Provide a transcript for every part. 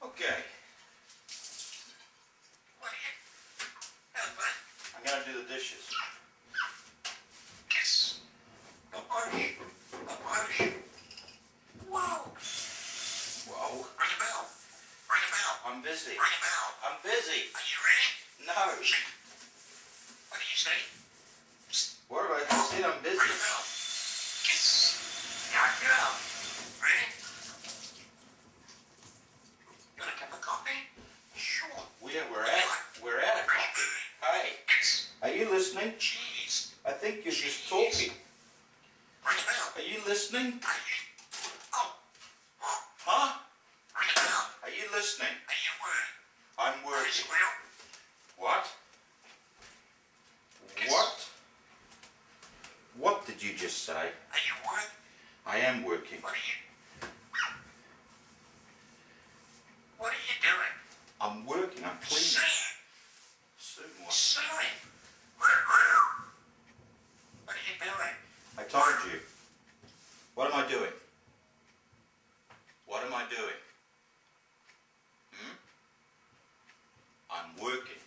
Okay. I'm gonna do the dishes. Yes. A wash. Whoa. Whoa. Ring a bell. Ring a bell. I'm busy. Ring a bell. I'm busy. Are you ready? No. What do you say? What do I said? I'm busy. Ring a bell. Yes. Knock it out. Ready? Got a cup of coffee? Sure. We're at it. Hey, Yes. are you listening? Cheese. I think you're just talking. Ring a bell. Are you listening? Oh. Huh? Ring a bell. Are you listening? Are you worried? I'm working. Well. What? What? What did you just say? Are you worried? I am working. What are you doing? I'm working. I'm cleaning. Say it. Soon what? Say it. What are you doing? I told you. What am I doing? What am I doing? I'm working.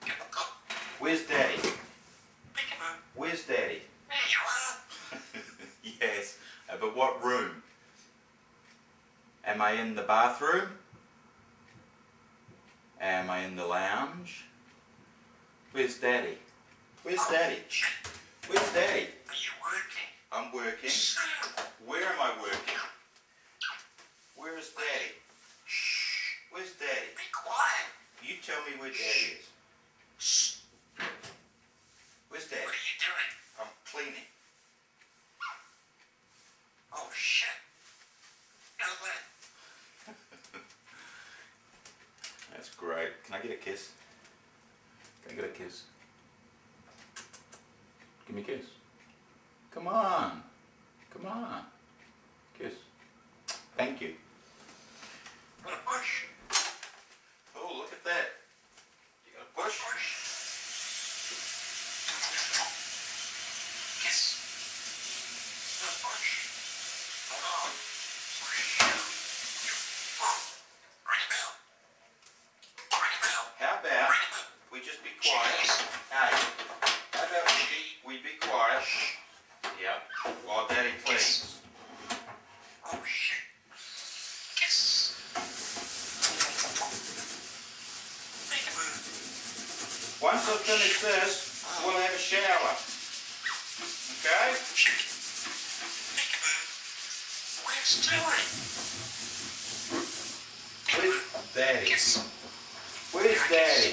Cup of coffee. Where's Daddy? Pick him up. Where's Daddy? There you are. Yes, but what room? Am I in the bathroom? Am I in the lounge? Where's Daddy? Where's Daddy? Where's Daddy? Are you working? I'm working. Say it. Where am I working? Where's Daddy? Shh. Where's Daddy? Be quiet. You tell me where Daddy is. Shh. Where's What Daddy? are you doing? I'm cleaning. Oh, shit. Now then. That's great. Can I get a kiss? Can I get a kiss? Give me a kiss. Come on. Come on. Kiss. Thank you. What a push. Oh, look at that. You got a push? Kiss. What a push. Hold on. Ring a bell. Ring a bell. How about Ring a bell. we just be quiet? Hey, how about we be quiet? Yeah. While Daddy cleans. Oh, shit. Kiss. Make a move. Once I finish this, we'll have a shower. Okay? Make a move. Where's Tilly? Where's Daddy? Kiss. Where's Daddy?